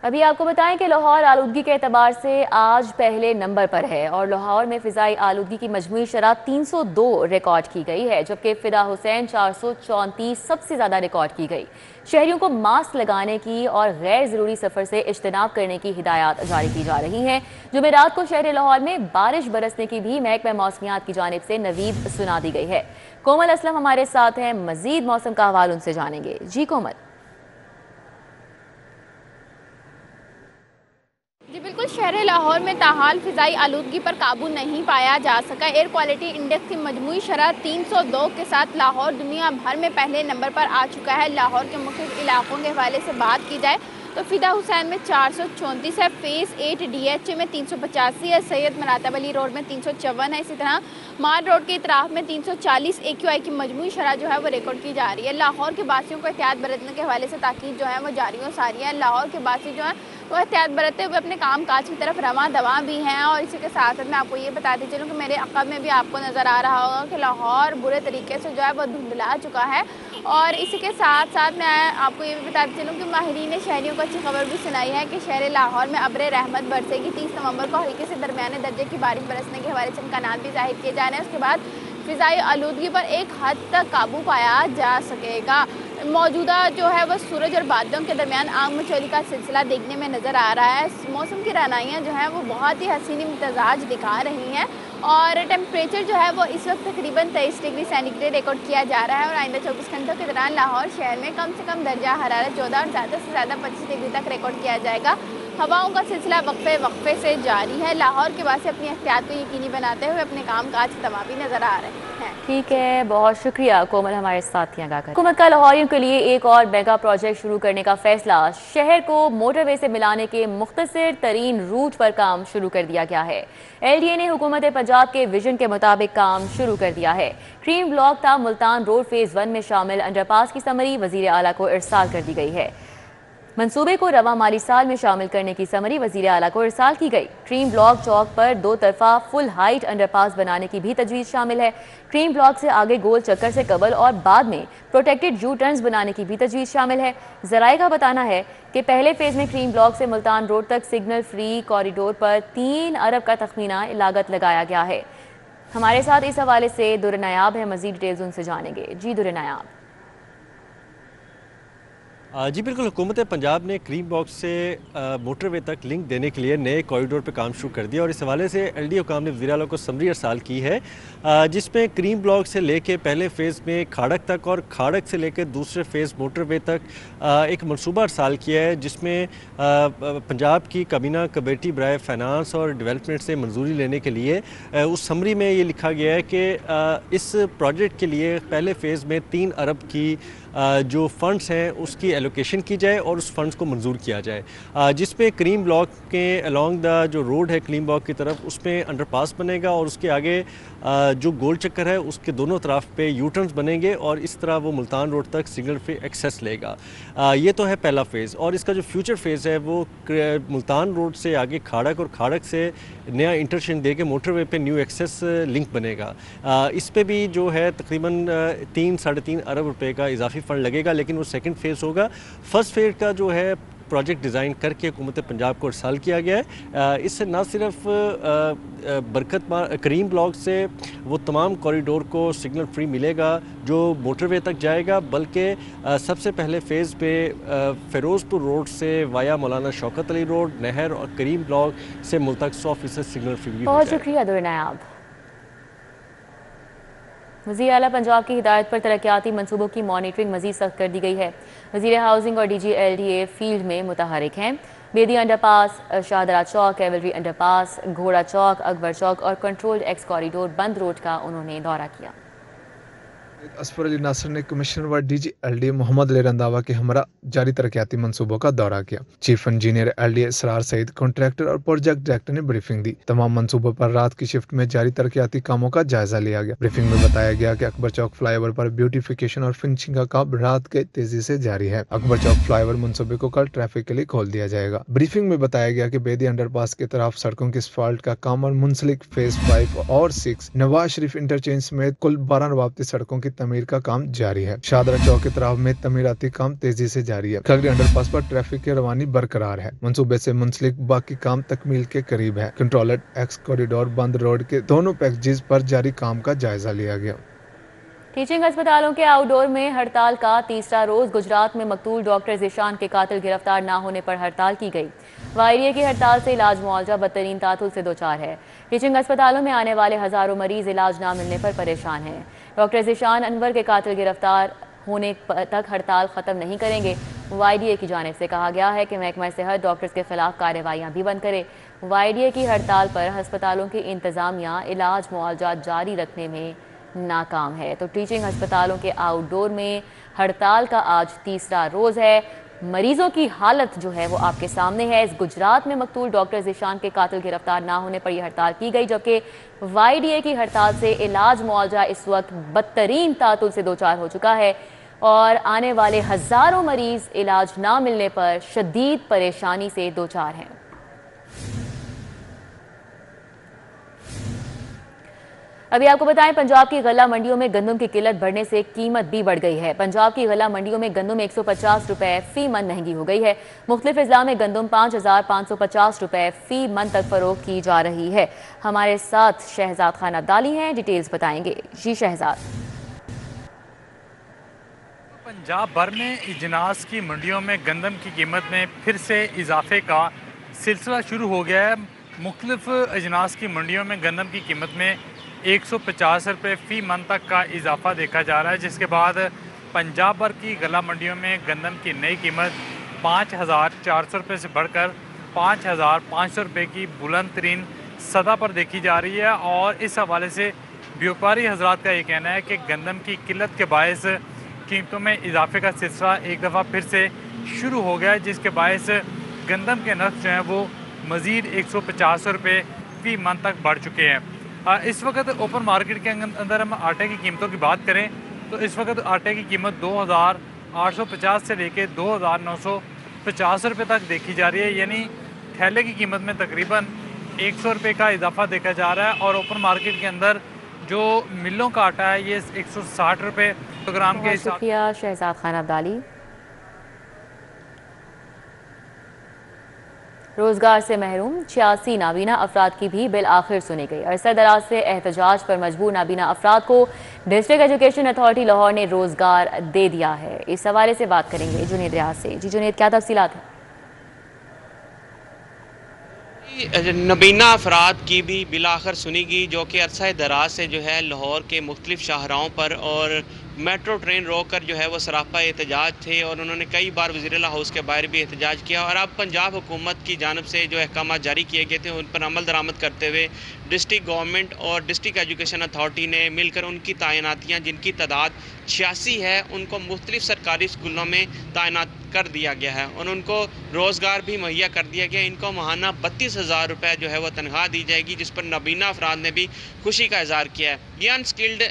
अभी आपको बताएं कि लाहौर आलूदगी के एतबार से आज पहले नंबर पर है और लाहौर में फ़िज़ाई आलूदगी की मजमूई शरह 302 रिकॉर्ड की गई है, जबकि फ़िदा हुसैन 434 सबसे ज़्यादा रिकॉर्ड की गई। शहरियों को मास्क लगाने की और गैर ज़रूरी सफ़र से इज्तनाब करने की हिदायत जारी की जा रही हैं। जुमेरात को शहर लाहौर में बारिश बरसने की भी महकमा मौसमियात की जानिब से नवीद सुना दी गई है। कोमल असलम हमारे साथ हैं, मजीद मौसम का अहवाल उनसे जानेंगे। जी कोमल। जी बिल्कुल, शहर लाहौर में ताहाल फ़िज़ाई आलूदगी पर काबू नहीं पाया जा सका। एयर क्वालिटी इंडेक्स की मजमूई शरह 302 के साथ लाहौर दुनिया भर में पहले नंबर पर आ चुका है। लाहौर के मुख्य इलाकों के हवाले से बात की जाए तो फ़िदा हुसैन में 434 है, फ़ेज़ 8 DH में 385 है, सैयद मरातब अली रोड में 354 है, इसी तरह मार रोड के इतराफ़ में 340 AQI की मजमूई शरह जो है वो रिकॉर्ड की जा रही है। लाहौर के बासियों को एहतियात बरतने के हवाले से ताकीद जो है वो जारी और सारी है। लाहौर के बासी जो है वो एहतियात बरतते हुए अपने काम काज की तरफ रवां दवा भी हैं। और इसी के साथ मैं आपको ये बताती चलूँ कि मेरे अक़ब में भी आपको नज़र आ रहा होगा कि लाहौर बुरे तरीके से जो है वो धुंधला चुका है। और इसी के साथ साथ मैं आपको ये भी बताती चलूँ कि माहिरीन ने शहरियों को अच्छी खबर भी सुनाई है कि शहर लाहौर में अब्र रहमत बरसेगी। 30 नवंबर को हल्के से दरमियाने दर्जे की बारिश बरसने के हवाले से इम्कानात भी जाहिर किए जा रहे हैं। उसके बाद फ़िज़ाई आलूदगी पर एक हद तक काबू पाया जा सकेगा। मौजूदा जो है वह सूरज और बादलों के दरमियान आग मचोली का सिलसिला देखने में नज़र आ रहा है। मौसम की रनाइयाँ जो हैं वो बहुत ही हसीन मिजाज दिखा रही हैं और टेम्परेचर जो है वो इस वक्त तकरीबन 23 डिग्री सेंटीग्रेड रिकॉर्ड किया जा रहा है। और आइंदा 24 घंटों के दौरान लाहौर शहर में कम से कम दर्जा हरारत 14 और ज़्यादा से ज़्यादा 25 डिग्री तक रिकॉर्ड किया जाएगा। हवाओं का सिलसिला वक्फे से जारी है। लाहौर के वासी अपनी एहतियात को यकीनी बनाते हुए अपने काम काज तमाम भी नज़र आ रहे हैं। ठीक है, बहुत शुक्रिया कोमल हमारे साथ यहाँ गाकर। हुकूमत का लाहौरियों के लिए एक और मेगा प्रोजेक्ट शुरू करने का फैसला। शहर को मोटरवे से मिलाने के मुख्तसर तरीन रूट पर काम शुरू कर दिया गया है। LDA ने हुकूमत पंजाब के विजन के मुताबिक काम शुरू कर दिया है। क्रीम ब्लॉक था मुल्तान रोड फ़ेज़ 1 में शामिल अंडरपास की समरी वज़ीर आला को इरसाल कर दी गई है। मंसूबे को रवा माली साल में शामिल करने की समरी वज़ीर आला को इरसाल की गई। क्रीम ब्लॉक चौक पर 2 तरफा फुल हाइट अंडरपास बनाने की भी तजवीज़ शामिल है। क्रीम ब्लॉक से आगे गोल चक्कर से कबल और बाद में प्रोटेक्टेड यू टर्न्स बनाने की भी तजवीज़ शामिल है। ज़राए का बताना है कि पहले फेज़ में क्रीम ब्लॉक से मुल्तान रोड तक सिग्नल फ्री कॉरिडोर पर 3 अरब का तखमीना लागत लगाया गया है। हमारे साथ इस हवाले से दुर नायाब है, मज़ीद डिटेल्स उनसे जानेंगे। जी दुर नायाब। जी बिल्कुल, हुकूमत पंजाब ने क्रीम ब्लॉक से मोटरवे तक लिंक देने के लिए नए कॉरिडोर पर काम शुरू कर दिया और इस हवाले से LDA हुकाम ने वज़ीर आला को समरी अरसाल की है, जिसमें क्रीम ब्लॉक से लेके पहले फ़ेज़ में खाड़क तक और खाड़क से लेकर दूसरे फ़ेज़ मोटरवे तक एक मनसूबा अरसाल किया है, जिसमें पंजाब की काबीना कमेटी बराए फाइनेंस और डेवलपमेंट से मंजूरी लेने के लिए उस समरी में ये लिखा गया है कि इस प्रोजेक्ट के लिए पहले फ़ेज़ में 3 अरब की जो फ़ंड्स हैं उसकी एलोकेशन की जाए और उस फंड्स को मंजूर किया जाए, जिसपे क्रीम ब्लॉक के अलॉन्ग द जो रोड है क्रीम ब्लॉक की तरफ उसमें अंडरपास बनेगा और उसके आगे जो गोल चक्कर है उसके दोनों तरफ पे यू टर्न्स बनेंगे और इस तरह वो मुल्तान रोड तक सिग्नल फ्री एक्सेस लेगा। ये तो है पहला फ़ेज़ और इसका जो फ्यूचर फ़ेज़ है वो मुल्तान रोड से आगे खाड़क और खाड़क से नया इंटरचेंज दे के मोटरवे पे न्यू एक्सेस लिंक बनेगा। इस पे भी जो है तकरीबन 3-3.5 अरब रुपए का इजाफी फ़ंड लगेगा, लेकिन वो सेकंड फ़ेज़ होगा। फर्स्ट फेज़ का जो है प्रोजेक्ट डिज़ाइन करके हुकूमत पंजाब को इरसाल किया गया है। इससे न सिर्फ करीम ब्लॉक से वो तमाम कॉरिडोर को सिग्नल फ्री मिलेगा जो मोटरवे तक जाएगा, बल्कि सबसे पहले फ़ेज़ पे फ़िरोज़पुर रोड से वाया मौलाना शौकत अली रोड, नहर और करीम ब्लॉक से मुल्क तक 100% सिग्नल फ्री भी हो जाएगा। बहुत शुक्रिया दुर नायाब। वज़ीर आला पंजाब की हिदायत पर तरक्याती मनसूबों की मॉनिटरिंग मज़ीद सख्त कर दी गई है। वज़ीर हाउसिंग और DG LDA फील्ड में मुतहरिक हैं। बेदी अंडरपास, शाहदरा चौक, कैवलरी अंडरपास, घोड़ा चौक, अकबर चौक और कंट्रोल्ड एक्स कॉरिडोर बंद रोड का उन्होंने दौरा किया। असफर अली नासर ने कमिश्नर व DG LDA मोहम्मद अली रंधावा के हमरा जारी तरक्याती मंसूबों का दौरा किया। चीफ इंजीनियर LDA इसरार सईद, कॉन्ट्रैक्टर और प्रोजेक्ट डायरेक्टर ने ब्रीफिंग दी। तमाम मंसूबों पर रात की शिफ्ट में जारी तरक्याती कामों का जायजा लिया गया। ब्रीफिंग में बताया गया कि अकबर चौक फ्लाईओवर पर ब्यूटिफिकेशन और फिनिशिंग का काम रात के तेजी से जारी है। अकबर चौक फ्लाईओवर मंसूबे को कल ट्रैफिक के लिए खोल दिया जाएगा। ब्रीफिंग में बताया गया कि बेदी अंडरपास की तरफ सड़कों के असफाल्ट का काम और मुंसलिक फ़ेज़ 5 और 6 नवाज शरीफ इंटरचेंज समेत कुल 12 रवाबती सड़कों की तमीर का काम जारी है। शादरा चौक के तरफ में तमीराती काम तेजी से जारी है। खगड़ी अंडरपास पर ट्रैफिक की रवानी बरकरार है। मंसूबे से मुंसलिक बाकी काम तकमील के करीब है। कंट्रोलर एक्स कॉरिडोर बंद रोड के दोनों पैकेजेस पर जारी काम का जायजा लिया गया। टीचिंग अस्पतालों के आउटडोर में हड़ताल का तीसरा रोज। गुजरात में मकतूल डॉक्टर ज़ीशान के कातिल गिरफ्तार न होने पर हड़ताल की गई। वायरिया की हड़ताल से इलाज मुआवजा बदतरीन तातुल से दो चार है। टीचिंग अस्पतालों में आने वाले हजारों मरीज इलाज न मिलने पर परेशान हैं। डॉक्टर ज़ीशान अनवर के कातिल गिरफ्तार होने तक हड़ताल खत्म नहीं करेंगे। वायरिया की जानिब से कहा गया है कि महकमा सेहत डॉक्टर्स के खिलाफ कार्रवाइयां भी बंद करे। वायरिया की हड़ताल पर अस्पतालों की इंतजामिया इलाज मुआवजा जारी रखने में नाकाम है। तो टीचिंग अस्पतालों के आउटडोर में हड़ताल का आज तीसरा रोज है। मरीजों की हालत जो है वो आपके सामने है। इस गुजरात में मकतूल डॉक्टर ज़ीशान के कातिल गिरफ्तार ना होने पर यह हड़ताल की गई, जबकि वाईडीए की हड़ताल से इलाज मुआवजा इस वक्त बदतरीन तातुल से दो चार हो चुका है और आने वाले हजारों मरीज इलाज ना मिलने पर शदीद परेशानी से दो चार हैं। अभी आपको बताएं, पंजाब की गला मंडियों में गंदम की किल्लत बढ़ने से कीमत भी बढ़ गई है। पंजाब की गला मंडियों में गंदम 150 रुपए फी मन महंगी हो गई है। मुख्तलिफ अजला में गंदम 5550 रुपए फी मन तक फरोख्त की जा रही है। हमारे साथ शहजाद खान अब्दाली हैं, डिटेल्स बताएंगे। जी शहजाद। पंजाब भर में इजनास की मंडियों में गंदम की कीमत में फिर से इजाफे का सिलसिला शुरू हो गया है। मुख्तलिफ अजनास की मंडियों में गंदम की कीमत में 150 रुपये फ़ी मन तक का इजाफा देखा जा रहा है, जिसके बाद पंजाब भर की गला मंडियों में गंदम की नई कीमत 5400 रुपये से बढ़कर 5500 रुपये की बुलंद तरीन सतह पर देखी जा रही है। और इस हवाले से व्यापारी हजरात का ये कहना है कि गंदम की किल्लत के बायस कीमतों में इजाफे का सिलसिला एक दफ़ा फिर से शुरू हो गया है, जिसके बायस गंदम के नर्ख जो हैं वो मज़ीद 150 रुपये फ़ी मन तक बढ़ चुके हैं। इस वक्त ओपन मार्केट के अंदर हम आटे की कीमतों की बात करें तो इस वक्त आटे की कीमत 2850 से लेकर 2950 रुपये तक देखी जा रही है, यानी थैले की कीमत में तकरीबन 100 रुपये का इजाफा देखा जा रहा है। और ओपन मार्केट के अंदर जो मिलों का आटा है ये 160 रुपये किलोग्राम के हिसाब। शुक्रिया शहजाद खान अब्दाली। रोजगार से महरूम 86 नाबीना अफराद की भी बिल आखिर सुनी गई। अरसा दराज से एहतजाज पर मजबूर नाबीना अफराद को डिस्ट्रिक्ट एजुकेशन अथॉरिटी लाहौर ने रोजगार दे दिया है। इस हवाले से बात करेंगे जुनेद रियाज से। जी जुनेद, क्या तफसीलात है? नबीना अफराद की भी बिल आखिर सुनी गई, जो कि अरसा दराज से जो है लाहौर के मुख्तलिफ शाहराहों पर और मेट्रो ट्रेन रोक कर जो है वो सरापा एहतजाज थे और उन्होंने कई बार वज़ीर-ए-आला हाउस के बाहर भी एहतजाज किया। और अब पंजाब हुकूमत की जानिब से जो अहकाम जारी किए गए थे उन पर अमल दरामद करते हुए डिस्ट्रिक्ट गवर्नमेंट और डिस्ट्रिक्ट एजुकेशन अथॉरिटी ने मिलकर उनकी तैनातियाँ, जिनकी तादाद 86 है, उनको मुख्तलिफ सरकारी स्कूलों में तैनात कर दिया गया है और उनको रोज़गार भी मुहैया कर दिया गया। इनको माहाना 32,000 रुपये जो है वो तनख्वाह दी जाएगी, जिस पर नबीना अफराद ने भी खुशी का इजहार किया है। ये अनस्किल्ड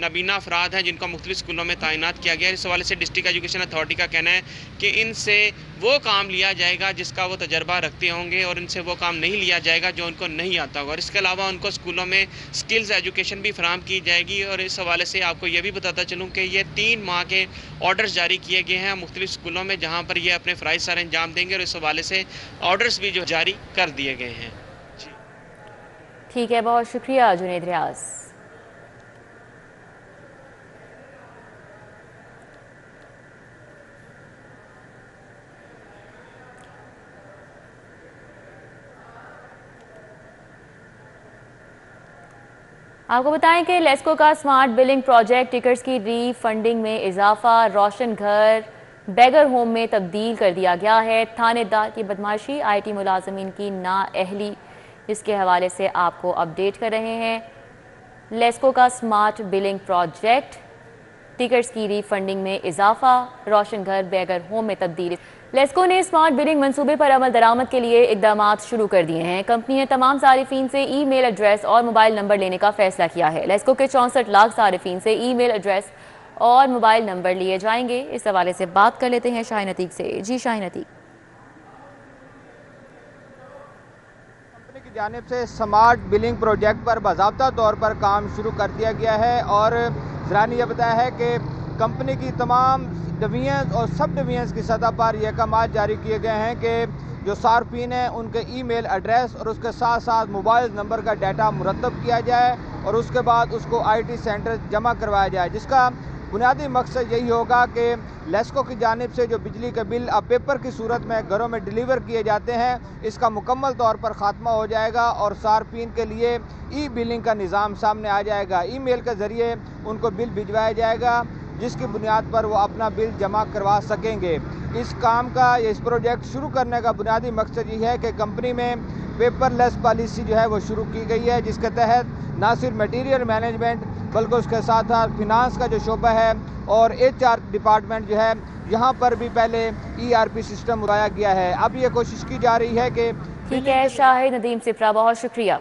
नबीना अफराद हैं जिनको मुख्तलिफ स्कूलों में तैनात किया गया है। इस हवाले से डिस्ट्रिक्ट एजुकेशन अथॉरिटी का कहना है कि इनसे वो काम लिया जाएगा जिसका वो तजर्बा रखते होंगे और इनसे वो काम नहीं लिया जाएगा जो उनको नहीं आता होगा। और इसके अलावा उनको स्कूलों में स्किल्स एजुकेशन भी फराहम की जाएगी। और इस हवाले से आपको ये भी बताता चलूँ कि ये 3 माह के ऑर्डर्स जारी किए गए हैं मुख्तलिफ स्कूलों में, जहाँ पर ये अपने फ़राइज़ सारे अंजाम देंगे और इस हवाले से ऑर्डर्स भी जो जारी कर दिए गए हैं। ठीक है, बहुत शुक्रिया जुनेद रियाज। आपको बताएं कि लेस्को का स्मार्ट बिलिंग प्रोजेक्ट टिकट्स की रीफंडिंग में इजाफा, रोशन घर बैगर होम में तब्दील कर दिया गया है। थानेदार की बदमाशी, IT मुलाजमीन की नाअहली, इसके हवाले से आपको अपडेट कर रहे हैं। लेस्को का स्मार्ट बिलिंग प्रोजेक्ट टिकट्स की रीफंडिंग में इजाफा, रोशन घर बैगर होम में तब्दीली। लेस्को ने स्मार्ट बिलिंग मंसूबे पर अमल दरामद के लिए इकदाम शुरू कर दिए हैं। कंपनी ने तमाम सारिफीन से ईमेल एड्रेस और मोबाइल नंबर लेने का फैसला किया है। लेस्को के 64 लाख सारिफीन से ईमेल एड्रेस और मोबाइल नंबर लिए जाएंगे। इस हवाले से बात कर लेते हैं शाहीन अतीक से। जी शाहीन अतीक। कंपनी की जानिब से स्मार्ट बिलिंग प्रोजेक्ट पर बाज़ाब्ता तौर पर काम शुरू कर दिया गया है और ज़रा ने यह बताया है कि कंपनी की तमाम डिवीजन और सब डिवीजन की सतह पर यह अहकाम जारी किए गए हैं कि जो सार्फिन हैं उनके ईमेल एड्रेस और उसके साथ साथ मोबाइल नंबर का डाटा मुरतब किया जाए और उसके बाद उसको IT सेंटर जमा करवाया जाए, जिसका बुनियादी मकसद यही होगा कि लेस्को की जानिब से जो बिजली के बिल अब पेपर की सूरत में घरों में डिलीवर किए जाते हैं, इसका मुकम्मल तौर पर ख़ात्मा हो जाएगा और सार्फिन के लिए बिलिंग का निज़ाम सामने आ जाएगा। ईमेल के ज़रिए उनको बिल भिजवाया जाएगा, जिसकी बुनियाद पर वो अपना बिल जमा करवा सकेंगे। इस काम का इस प्रोजेक्ट शुरू करने का बुनियादी मकसद ये है कि कंपनी में पेपरलेस पॉलिसी जो है वो शुरू की गई है, जिसके तहत ना सिर्फ मटीरियल मैनेजमेंट बल्कि उसके साथ साथ फिनांस का जो शोबा है और HR डिपार्टमेंट जो है, यहाँ पर भी पहले ERP सिस्टम उड़ाया गया है। अब ये कोशिश की जा रही है कि ठीक है शाहिद नदीम सिप्रा, बहुत शुक्रिया।